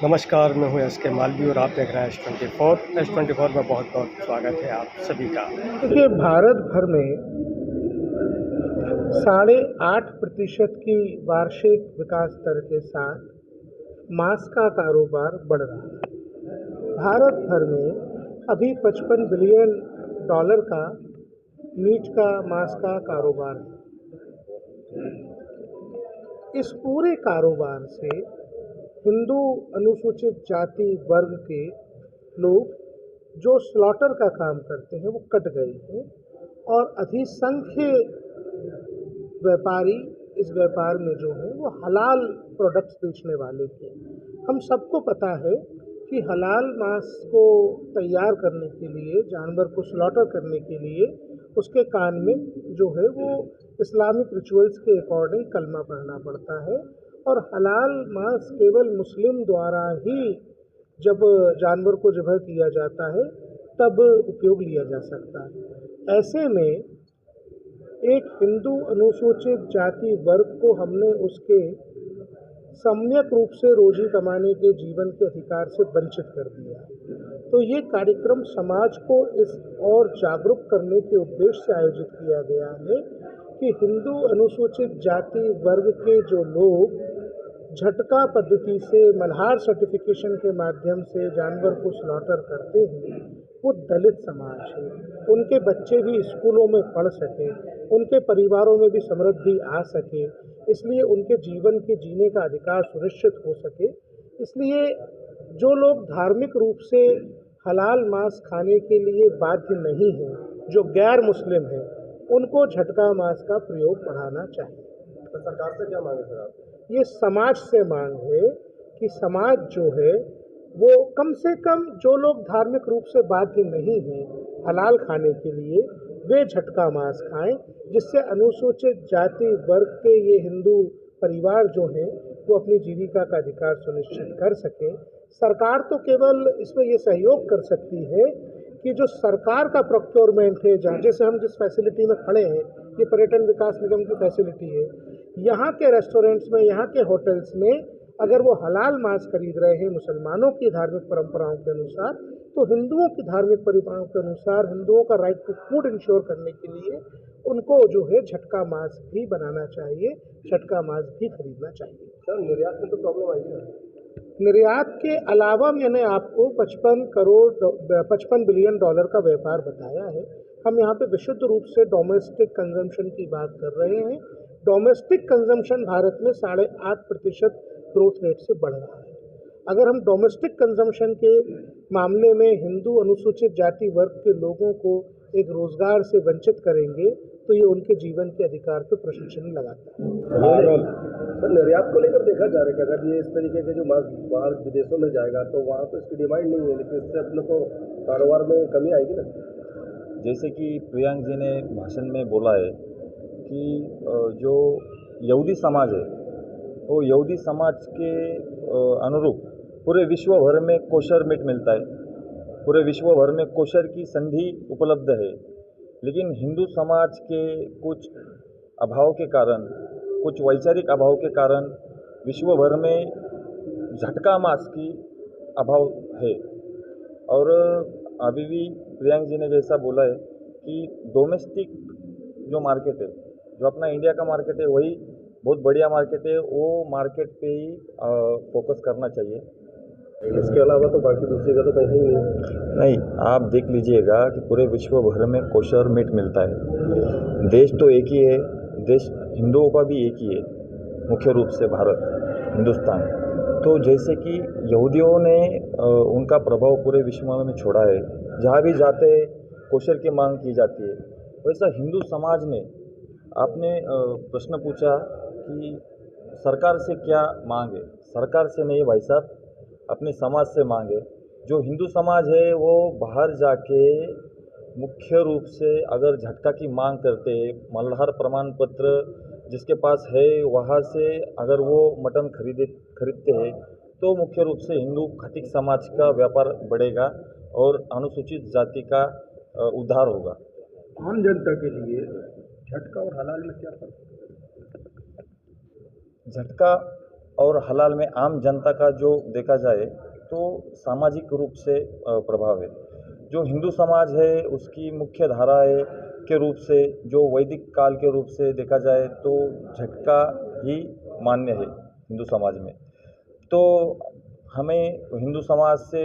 नमस्कार, मैं हूं एस.के. मालवी और आप देख रहे हैं एस24 में बहुत बहुत स्वागत है आप सभी का। देखिए, भारत भर में 8.5% की वार्षिक विकास दर के साथ मांस का कारोबार बढ़ रहा है। भारत भर में अभी $55 बिलियन का मीट का मांस का कारोबार है। इस पूरे कारोबार से हिंदू अनुसूचित जाति वर्ग के लोग जो स्लॉटर का काम करते हैं वो कट गए हैं और अधिसंख्य व्यापारी इस व्यापार में जो है वो हलाल प्रोडक्ट्स बेचने वाले थे। हम सबको पता है कि हलाल मांस को तैयार करने के लिए, जानवर को स्लॉटर करने के लिए उसके कान में जो है वो इस्लामिक रिचुअल्स के अकॉर्डिंग कलमा पढ़ना पड़ता है और हलाल मांस केवल मुस्लिम द्वारा ही जब जानवर को ज़िबह किया जाता है तब उपयोग लिया जा सकता है। ऐसे में एक हिंदू अनुसूचित जाति वर्ग को हमने उसके सम्यक रूप से रोजी कमाने के जीवन के अधिकार से वंचित कर दिया। तो ये कार्यक्रम समाज को इस और जागरूक करने के उद्देश्य से आयोजित किया गया है कि हिंदू अनुसूचित जाति वर्ग के जो लोग झटका पद्धति से मल्हार सर्टिफिकेशन के माध्यम से जानवर को स्लॉटर करते हैं वो दलित समाज है। उनके बच्चे भी स्कूलों में पढ़ सकें, उनके परिवारों में भी समृद्धि आ सके, इसलिए उनके जीवन के जीने का अधिकार सुनिश्चित हो सके। इसलिए जो लोग धार्मिक रूप से हलाल मांस खाने के लिए बाध्य नहीं हैं, जो गैर मुस्लिम हैं, उनको झटका मांस का प्रयोग बढ़ाना चाहिए। तो सरकार से क्या मांगे सर आप? ये समाज से मांग है कि समाज जो है वो कम से कम जो लोग धार्मिक रूप से बाध्य नहीं हैं हलाल खाने के लिए वे झटका मांस खाएं, जिससे अनुसूचित जाति वर्ग के ये हिंदू परिवार जो हैं वो अपनी जीविका का अधिकार सुनिश्चित कर सकें। सरकार तो केवल इसमें ये सहयोग कर सकती है कि जो सरकार का प्रोक्योरमेंट है, जहाँ जैसे हम जिस फैसिलिटी में खड़े हैं ये पर्यटन विकास निगम की फैसिलिटी है, यहाँ के रेस्टोरेंट्स में, यहाँ के होटल्स में अगर वो हलाल मांस खरीद रहे हैं मुसलमानों की धार्मिक परंपराओं के अनुसार, तो हिंदुओं की धार्मिक परंपराओं के अनुसार हिंदुओं का राइट टू फूड इंश्योर करने के लिए उनको जो है झटका मांस भी बनाना चाहिए, झटका मांस भी खरीदना चाहिए। सर, निर्यात में तो प्रॉब्लम आई है। निर्यात के अलावा मैंने आपको $55 बिलियन का व्यापार बताया है। हम यहाँ पे विशुद्ध रूप से डोमेस्टिक कंजम्पशन की बात कर रहे हैं। डोमेस्टिक कंजम्पशन भारत में 8.5% ग्रोथ रेट से बढ़ रहा है। अगर हम डोमेस्टिक कंजम्पशन के मामले में हिंदू अनुसूचित जाति वर्ग के लोगों को एक रोजगार से वंचित करेंगे तो ये उनके जीवन के अधिकार पर प्रश्न चिन्ह लगाता है। सर, निर्यात को लेकर देखा जा रहा है कि अगर ये इस तरीके के जो मांस बाहर विदेशों में जाएगा तो वहाँ तो इसकी डिमांड नहीं है, लेकिन इससे अपने को कारोबार में कमी आएगी ना। जैसे कि प्रियांक जी ने भाषण में बोला है कि जो यहूदी समाज है वो यहूदी समाज के अनुरूप पूरे विश्व भर में कोशर मीट मिलता है, पूरे विश्व भर में कोशर की संधि उपलब्ध है, लेकिन हिंदू समाज के कुछ अभाव के कारण, कुछ वैचारिक अभाव के कारण विश्व भर में झटका मांस की अभाव है। और अभी भी प्रियांक जी ने जैसा बोला है कि डोमेस्टिक जो मार्केट है, जो अपना इंडिया का मार्केट है, वही बहुत बढ़िया मार्केट है, वो मार्केट पे ही फोकस करना चाहिए। इसके अलावा तो बाकी दूसरी का तो कहीं नहीं, आप देख लीजिएगा कि पूरे विश्व भर में कोशर मीट मिलता है। देश तो एक ही है, देश हिंदुओं का भी एक ही है, मुख्य रूप से भारत, हिंदुस्तान। तो जैसे कि यहूदियों ने उनका प्रभाव पूरे विश्व में छोड़ा है, जहाँ भी जाते कोशर की मांग की जाती है, वैसा हिंदू समाज ने, आपने प्रश्न पूछा कि सरकार से क्या मांग है, सरकार से नहीं भाई साहब, अपने समाज से मांगे। जो हिंदू समाज है वो बाहर जाके मुख्य रूप से अगर झटका की मांग करते हैं, मल्हार प्रमाण पत्र जिसके पास है वहाँ से अगर वो मटन खरीदते हैं तो मुख्य रूप से हिंदू खटिक समाज का व्यापार बढ़ेगा और अनुसूचित जाति का उद्धार होगा। आम जनता के लिए झटका और हलाल में क्या फर्क है? झटका और हलाल में आम जनता का जो देखा जाए तो सामाजिक रूप से प्रभाव है। जो हिंदू समाज है उसकी मुख्य धारा है के रूप से जो वैदिक काल के रूप से देखा जाए तो झटका ही मान्य है हिंदू समाज में। तो हमें हिंदू समाज से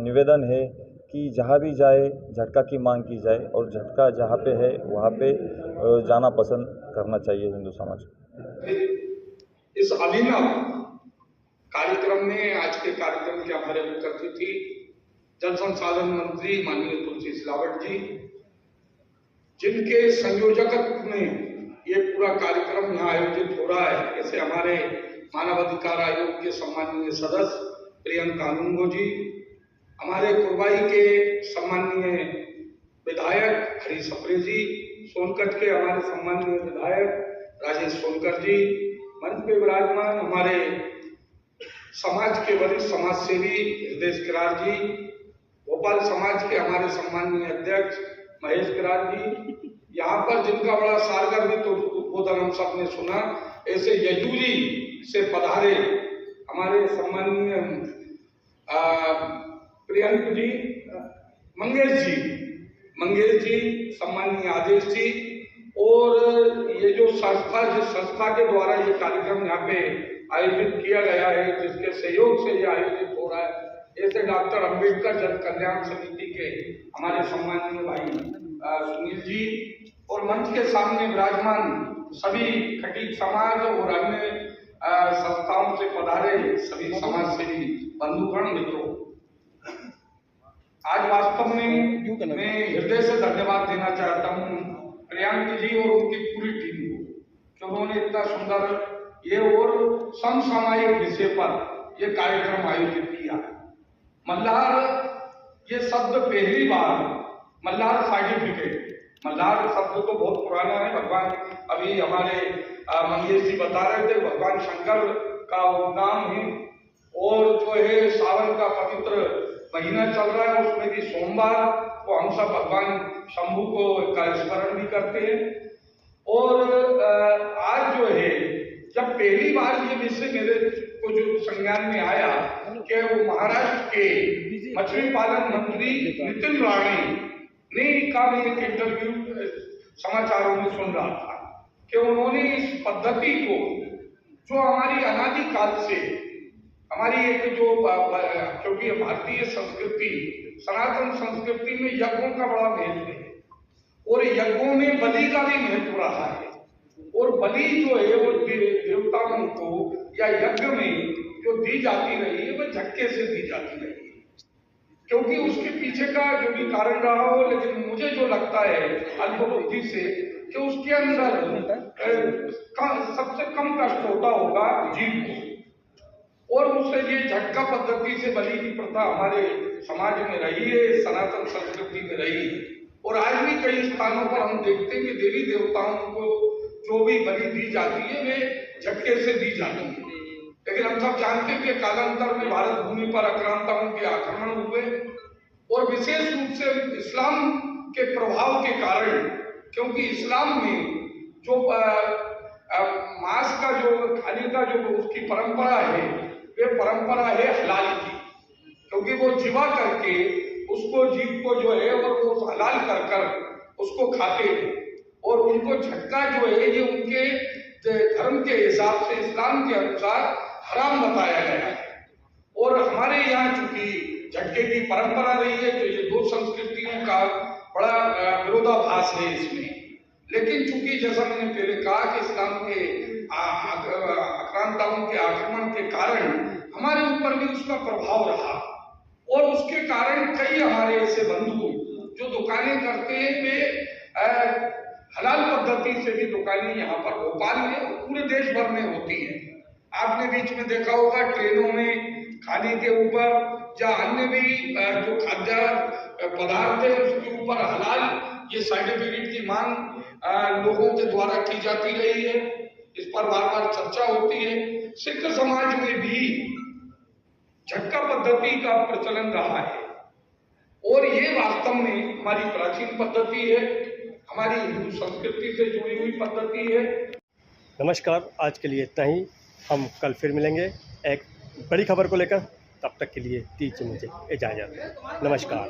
निवेदन है कि जहाँ भी जाए झटका की मांग की जाए और झटका जहाँ पे है वहाँ पे जाना पसंद करना चाहिए हिंदू समाज को। इस अभिनव कार्यक्रम में आज के कार्यक्रम के हमारे मुख्य अतिथि जल संसाधन मंत्री माननीय तुलसी सिलावट जी, जिनके संयोजकत्व में ये पूरा कार्यक्रम यहाँ आयोजित हो रहा है, ऐसे हमारे मानव अधिकार आयोग के सम्माननीय सदस्य प्रियंका अनुंगो जी, हमारे कुरबाई के सम्माननीय विधायक हरी सप्रे जी, सोनकच्छ के हमारे सम्माननीय विधायक राजेश सोनकर जी, मंच पे विराजमान हमारे समाज के वरिष्ठ समाज सेवी हृदय किरार जी, भोपाल समाज के हमारे सम्माननीय अध्यक्ष महेश किरार जी, यहाँ पर जिनका बड़ा सारगर्भित उद्बोधन हम सबने सुना, ऐसे यजूरी से पधारे हमारे सम्माननीय प्रियंक जी, मंगेश जी, सम्माननीय आदेश जी, और ये जो संस्था जिस संस्था के द्वारा ये कार्यक्रम यहाँ पे आयोजित किया गया है, जिसके सहयोग से ये आयोजित हो रहा है, ऐसे डॉक्टर अंबेडकर जन कल्याण समिति के हमारे सम्माननीय भाई सुनील जी, और मंच के सामने विराजमान सभी खटीक समाज और अन्य संस्थाओं से पधारे सभी समाज सेवी बंधुगण मित्रों, आज वास्तव में मैं हृदय से धन्यवाद देना चाहता हूँ प्रियंक जी और उनकी पूरी टीम को कि उन्होंने इतना सुंदर ये और समसामयिक विषय पर ये कार्यक्रम आयोजित किया। मल्हार ये शब्द पहली बार मल्हार सर्टिफिकेट, मल्हार शब्द तो बहुत पुराना है, भगवान अभी हमारे मंगेश जी बता रहे थे भगवान शंकर का नाम है, और जो है सावन का पवित्र महीना चल रहा है उसमें भी सोमवार को हम सब भगवान शंभू को का स्मरण भी करते हैं। और आज जो है जब पहली बार ये विषय मेरे को जो संज्ञान में आया कि वो महाराष्ट्र के मछली पालन मंत्री नितिन राणे ने का मैं एक इंटरव्यू समाचारों में सुन रहा था कि उन्होंने इस पद्धति को जो हमारी अनादिकाल से हमारी एक जो क्योंकि भारतीय संस्कृति सनातन संस्कृति में यज्ञों का बड़ा महत्व है और यज्ञों में बलि का भी महत्व रहा है, और बलि जो है वो देवताओं को या यज्ञ में जो दी जाती रही है वह झटके से दी जाती रही है, क्योंकि उसके पीछे का जो भी कारण रहा हो, लेकिन मुझे जो लगता है अल्पबुद्धि से कि उसके अंदर सबसे कम कष्ट होता होगा जीव को, और उससे ये झटका पद्धति से बलि की प्रथा हमारे समाज में रही है, सनातन संस्कृति में रही है, और आज भी कई स्थानों पर हम देखते हैं कि देवी देवताओं को जो भी बलि दी जाती है वे झटके से दी जाती है। लेकिन हम सब जानते हैं कि कालांतर में भारत भूमि पर आक्रांताओं के आक्रमण हुए, और विशेष रूप से इस्लाम के प्रभाव के कारण, क्योंकि इस्लाम में जो मांस का जो खाने का जो उसकी परंपरा है वे परंपरा है हलाल की, क्योंकि वो जीवा करके उसको जीव को जो है और वो हलाल कर कर उसको खाते हैं, और उनको झटका जो है ये उनके धर्म के हिसाब से इस्लाम के अनुसार हराम बताया गया है। और हमारे यहाँ चूंकि झटके की परंपरा रही है तो ये दो संस्कृतियों का बड़ा विरोधाभास है इसमें, लेकिन चूंकि जैसा मैंने पहले कहा कि इस्लाम के आक्रांताओं के आक्रमण के कारण हमारे ऊपर भी उसका प्रभाव रहा, और उसके कारण कई हमारे ऐसे बंधु जो दुकानें करते हैं वे हलाल पद्धति से भी दुकानें यहाँ पर भोपाल में और पूरे देश भर में होती हैं। आपने बीच में देखा होगा ट्रेनों में खाने के ऊपर या अन्य भी जो खाद्य पदार्थ है उसके ऊपर हलाल ये सर्टिफिकेट की मांग लोगों के द्वारा की जाती रही है, इस पर बार बार चर्चा होती है। सिख समाज में भी झटका पद्धति का प्रचलन रहा है, और ये वास्तव में हमारी प्राचीन पद्धति है, हमारी हिंदू संस्कृति से जुड़ी हुई पद्धति है। नमस्कार, आज के लिए इतना ही। हम कल फिर मिलेंगे एक बड़ी खबर को लेकर। तब तक के लिए दीजिए मुझे इजाज़त। नमस्कार।